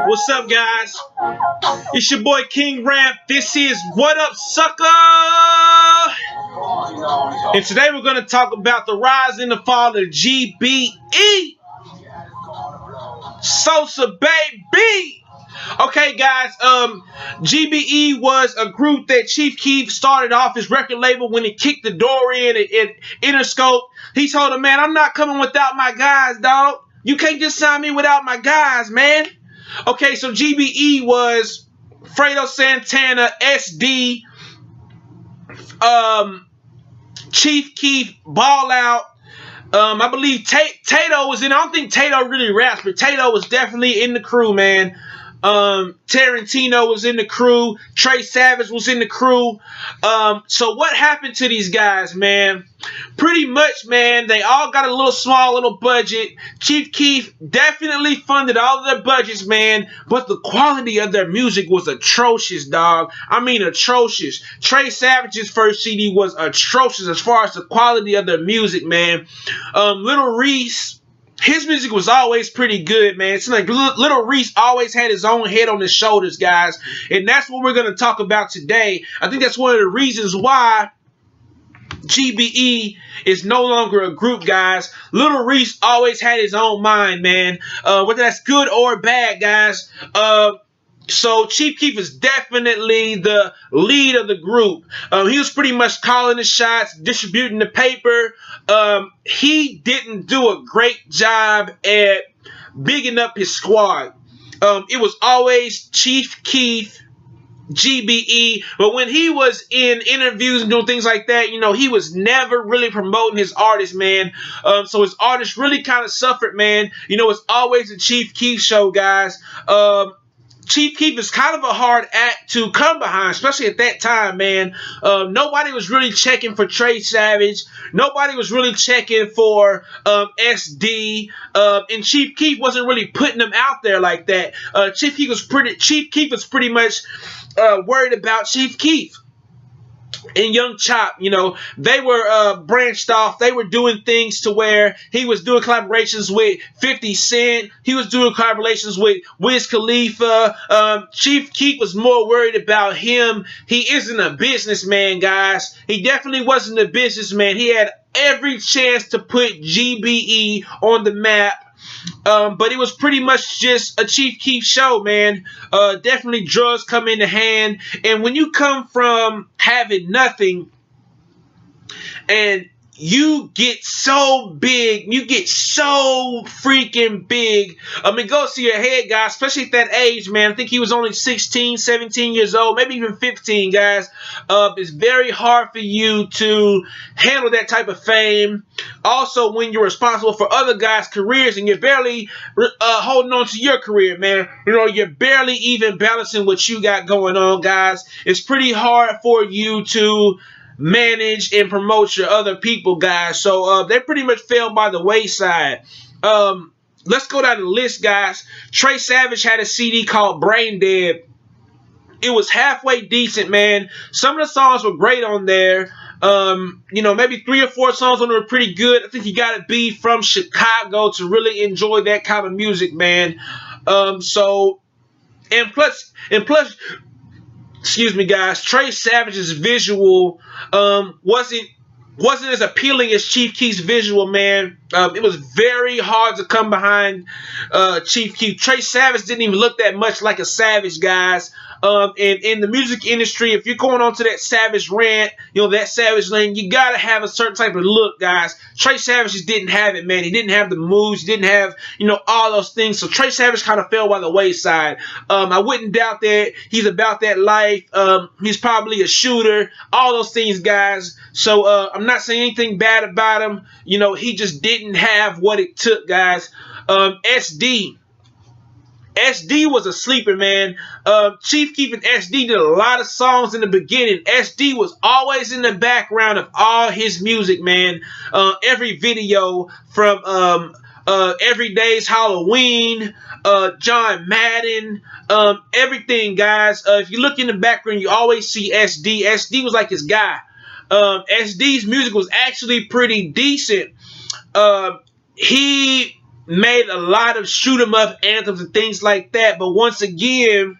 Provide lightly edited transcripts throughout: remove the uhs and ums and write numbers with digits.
What's up, guys? It's your boy King Ramp. This is What Up, Sucker? And today we're going to talk about the rise and the fall of GBE. Sosa, baby. Okay, guys, GBE was a group that Chief Keef started off his record label when he kicked the door in at Interscope. He told him, man, I'm not coming without my guys, dog. You can't just sign me without my guys, man. Okay, so GBE was Fredo Santana, SD, Chief Keef, Ballout. I believe Tato was in. I don't think Tato really raps, but Tato was definitely in the crew, man. Tarantino was in the crew. Trey Savage was in the crew. So what happened to these guys, man? Pretty much, man, they all got a small little budget. Chief Keef definitely funded all of their budgets, man, but the quality of their music was atrocious, dog. I mean, atrocious. Trey Savage's first CD was atrocious as far as the quality of their music, man. Little Reese, his music was always pretty good, man. It's like Little Reese always had his own head on his shoulders, guys. And that's what we're going to talk about today. I think that's one of the reasons why GBE is no longer a group, guys. Little Reese always had his own mind, man. Whether that's good or bad, guys. So Chief Keef is definitely the lead of the group. He was pretty much calling the shots, distributing the paper. He didn't do a great job at bigging up his squad. It was always Chief Keef, GBE, but when he was in interviews and doing things like that, you know, he was never really promoting his artists, man. So his artists really kind of suffered, man. You know, it's always a Chief Keef show, guys. Chief Keef is kind of a hard act to come behind, especially at that time, man. Nobody was really checking for Trey Savage. Nobody was really checking for SD. And Chief Keef wasn't really putting them out there like that. Chief Keef was pretty much worried about Chief Keef and Young Chop. You know, they were branched off. They were doing things to where he was doing collaborations with 50 Cent. He was doing collaborations with Wiz Khalifa. Chief Keef was more worried about him. He isn't a businessman, guys. He definitely wasn't a businessman. He had every chance to put GBE on the map. But it was pretty much just a Chief Keef show, man. Definitely drugs come into hand. And when you come from having nothing and you get so big, you get so freaking big. I mean, go to your head, guys, especially at that age, man. I think he was only 16, 17 years old, maybe even 15, guys. It's very hard for you to handle that type of fame. Also, when you're responsible for other guys' careers and you're barely holding on to your career, man. You know, you're barely even balancing what you got going on, guys. It's pretty hard for you to manage and promote your other people, guys. So they pretty much fell by the wayside. Let's go down the list, guys. Trey Savage had a CD called Brain Dead. It was halfway decent, man. Some of the songs were great on there. You know, maybe 3 or 4 songs on there were pretty good. I think you gotta be from Chicago to really enjoy that kind of music, man. And plus, excuse me, guys, Trey Savage's visual wasn't as appealing as Chief Keef's visual, man. It was very hard to come behind Chief Keef. Trey Savage didn't even look that much like a Savage, guys. And in the music industry, if you're going on to that Savage rant, you know, that Savage lane, you gotta have a certain type of look, guys. Trey Savage just didn't have it, man. He didn't have the moves. He didn't have, you know, all those things. So Trey Savage kind of fell by the wayside. I wouldn't doubt that he's about that life. He's probably a shooter. All those things, guys. So I'm not saying anything bad about him. You know, he just didn't have what it took, guys. SD was a sleeper, man. Chief Keef and SD did a lot of songs in the beginning. SD was always in the background of all his music, man. Every video from Every Day's Halloween, John Madden, everything, guys. If you look in the background, you always see SD. SD was like his guy. SD's music was actually pretty decent. he made a lot of shoot 'em up anthems and things like that, but once again,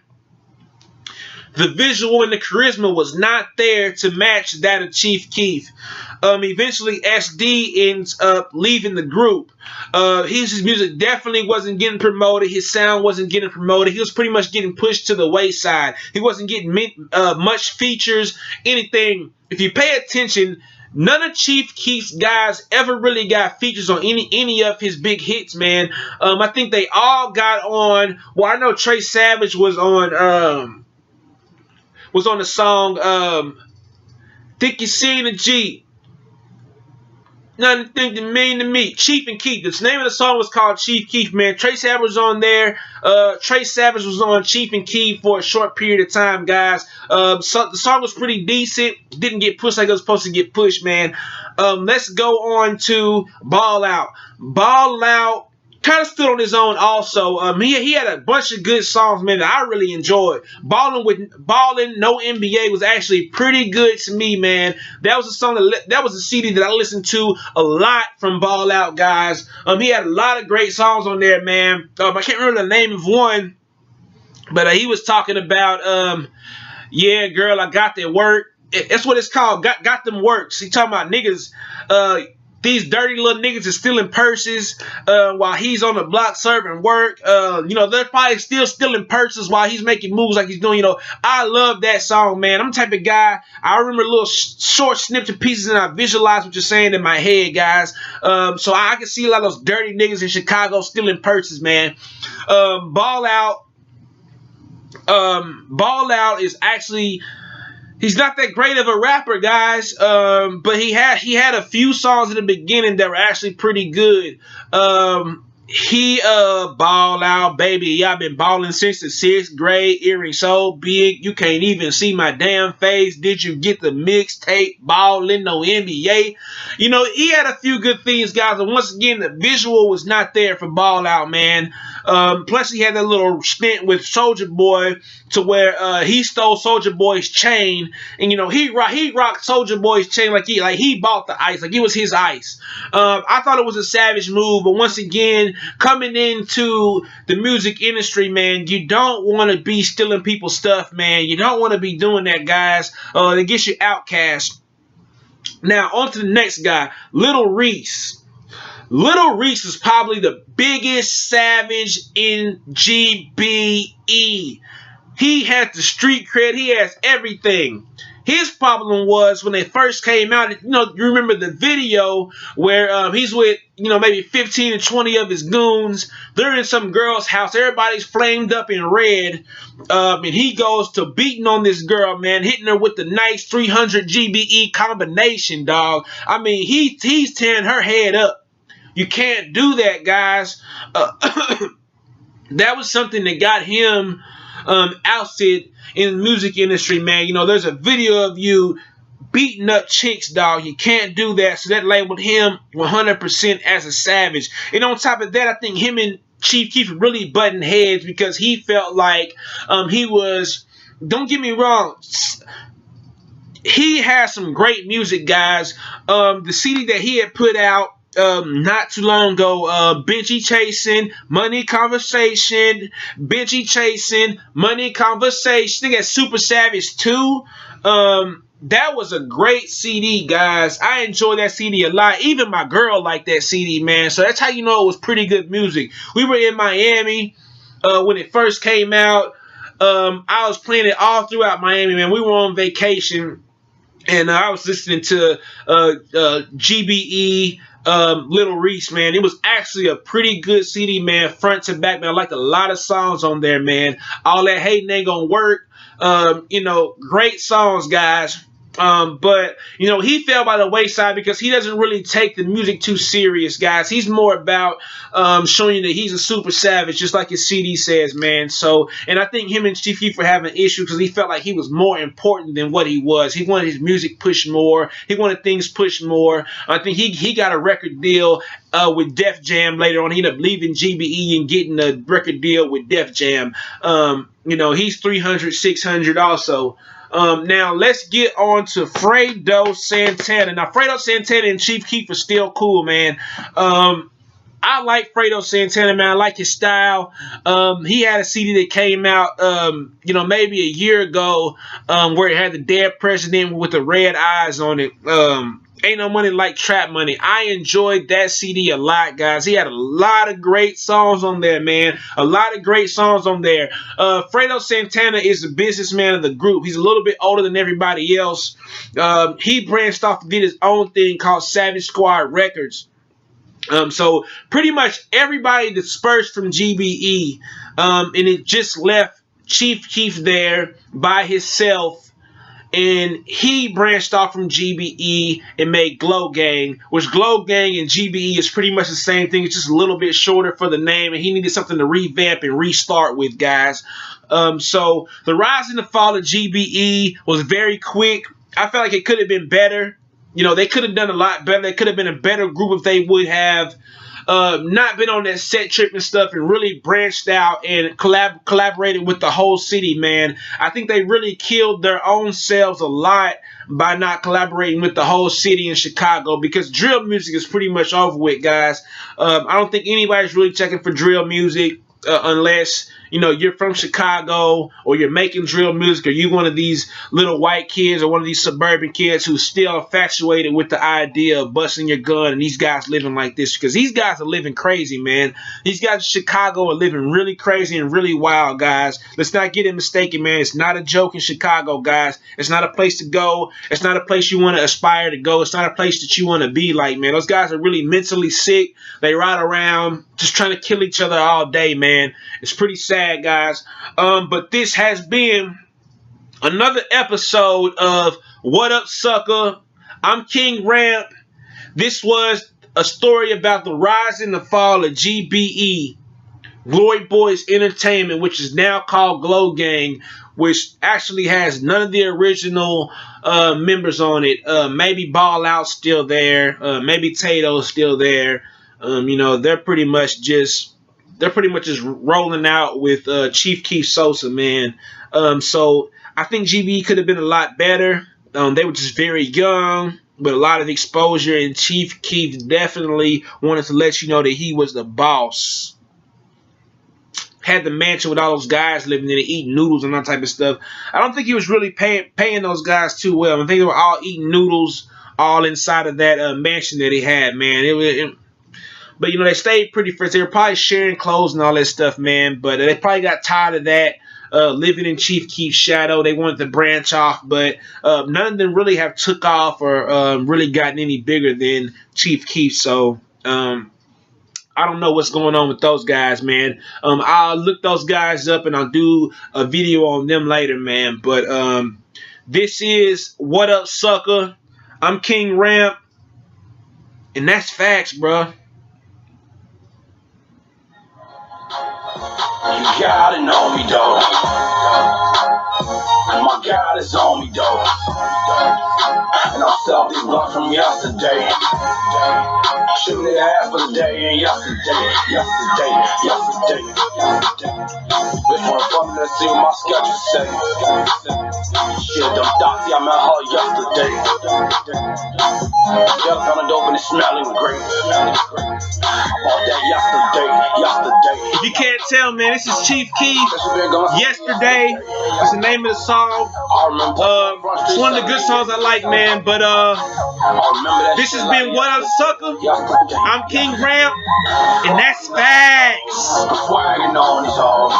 the visual and the charisma was not there to match that of Chief Keef. Eventually, SD ends up leaving the group. His music definitely wasn't getting promoted. His sound wasn't getting promoted. He was pretty much getting pushed to the wayside. He wasn't getting much features, anything. If you pay attention, none of Chief Keef's guys ever really got features on any of his big hits, man. I think they all got on. Well, I know Trey Savage was on the song Think You Seen a G. Nothing to mean to me. Chief and Keef. The name of the song was called Chief Keef, man. Trey Savage was on there. Trey Savage was on Chief and Keef for a short period of time, guys. So the song was pretty decent. Didn't get pushed like it was supposed to get pushed, man. Let's go on to Ball Out. Ball Out kind of stood on his own also. He had a bunch of good songs, man, that I really enjoyed. Ballin' No NBA was actually pretty good to me, man. That was a song that was a CD that I listened to a lot from Ball Out, guys. He had a lot of great songs on there, man. I can't remember the name of one, but he was talking about yeah, girl, I got that work. That's what it's called. Got them works. He talking about niggas. These dirty little niggas is stealing purses while he's on the block serving work. They're probably still stealing purses while he's making moves like he's doing. I love that song, man. I'm the type of guy, I remember little short snippet pieces and I visualize what you're saying in my head, guys. So I can see a lot of those dirty niggas in Chicago stealing purses, man. Ball Out is actually... He's not that great of a rapper, guys, but he had a few songs in the beginning that were actually pretty good. He Ball Out, baby. Y'all been balling since the 6th grade. Earring so big you can't even see my damn face. Did you get the mixtape? Ballin' No NBA. He had a few good things, guys, and once again the visual was not there for Ball Out, man. Plus he had that little stint with Soulja Boy to where he stole Soulja Boy's chain, and he rocked Soulja Boy's chain like he bought the ice, like it was his ice. I thought it was a savage move, but once again, coming into the music industry, man, you don't want to be stealing people's stuff, man. You don't want to be doing that, guys. It gets you outcast. Now, on to the next guy, Little Reese. Little Reese is probably the biggest savage in GBE. He had the street cred. He has everything. His problem was when they first came out, you remember the video where he's with, maybe 15 or 20 of his goons. They're in some girl's house. Everybody's flamed up in red. And he goes to beating on this girl, man, hitting her with the nice 300 GBE combination, dog. I mean, he's tearing her head up. You can't do that, guys. That was something that got him ousted in the music industry, man. There's a video of you beating up chicks, dog. You can't do that. So that labeled him 100% as a savage. And on top of that, I think him and Chief Keef really butting heads because he felt like he was, don't get me wrong, he has some great music, guys. The CD that he had put out not too long ago, Benji Chasing, Money Conversation, Benji Chasing, Money Conversation. I think that's Super Savage 2. That was a great CD, guys. I enjoyed that CD a lot. Even my girl liked that CD, man. So that's how you know it was pretty good music. We were in Miami when it first came out. I was playing it all throughout Miami, man. We were on vacation, and I was listening to GBE, Little Reese, man. It was actually a pretty good CD, man, front to back, man. I liked a lot of songs on there, man. All That Hating Ain't Gonna Work. Great songs, guys. But he fell by the wayside because he doesn't really take the music too serious, guys. He's more about showing you that he's a super savage, just like his CD says, man. So, and I think him and Chief Keef were having issues because he felt like he was more important than what he was. He wanted his music pushed more. He wanted things pushed more. I think he got a record deal with Def Jam later on. He ended up leaving GBE and getting a record deal with Def Jam. He's 300, 600 also. Now let's get on to Fredo Santana. Now Fredo Santana and Chief Keef are still cool, man. I like Fredo Santana, man. I like his style. He had a CD that came out, maybe a year ago, where it had the dead president with the red eyes on it. Ain't No Money Like Trap Money. I enjoyed that CD a lot, guys. He had a lot of great songs on there, man. A lot of great songs on there. Fredo Santana is the businessman of the group. He's a little bit older than everybody else. He branched off and did his own thing called Savage Squad Records. So pretty much everybody dispersed from GBE, and it just left Chief Keef there by himself. And he branched off from GBE and made Glow Gang, which Glow Gang and GBE is pretty much the same thing. It's just a little bit shorter for the name, and he needed something to revamp and restart with, guys. So the rise and the fall of GBE was very quick. I felt like it could have been better. They could have done a lot better. They could have been a better group if they would have not been on that set trip and stuff and really branched out and collaborated with the whole city, man. I think they really killed their own selves a lot by not collaborating with the whole city in Chicago, because drill music is pretty much over with, guys. I don't think anybody's really checking for drill music unless you're from Chicago, or you're making drill music, or you one of these little white kids or one of these suburban kids who's still infatuated with the idea of busting your gun and these guys living like this, because these guys are living crazy, man. These guys in Chicago are living really crazy and really wild, guys. Let's not get it mistaken, man. It's not a joke in Chicago, guys. It's not a place to go. It's not a place you want to aspire to go. It's not a place that you want to be like, man. Those guys are really mentally sick. They ride around just trying to kill each other all day, man. It's pretty sad, guys. But this has been another episode of What Up, Sucker? I'm King Ramp. This was a story about the rise and the fall of GBE, Glory Boyz Entertainment, which is now called Glow Gang, which actually has none of the original members on it. Maybe Ballout still there. Maybe Tato's still there. They're pretty much just rolling out with Chief Keef Sosa, man. So I think GBE could have been a lot better. They were just very young, with a lot of exposure, and Chief Keef definitely wanted to let you know that he was the boss. Had the mansion with all those guys living in it, eating noodles and that type of stuff. I don't think he was really paying those guys too well. I think they were all eating noodles all inside of that mansion that he had, man. But, they stayed pretty friends. They were probably sharing clothes and all that stuff, man. But they probably got tired of that, living in Chief Keef's shadow. They wanted to branch off. But none of them really have took off or really gotten any bigger than Chief Keef. So I don't know what's going on with those guys, man. I'll look those guys up and I'll do a video on them later, man. But this is What Up, Sucker? I'm King Ramp. And that's facts, bro. You gotta know me, though. And my God is on me, though. And I'm selling these blunts from yesterday. Shooting it ass for the day and yesterday. Bitch wanna fuck me, let's see what my schedule say. Shit, them dots, I met her yesterday. Just kinda dope and it's smelling great. I bought that yesterday. If you can't tell, man, this is Chief Keef. Yesterday. That's the name of the song. It's one of the good songs I like, man. But this has been What Up, Sucker? I'm King Ramp, and that's facts. Swagging on these hoes.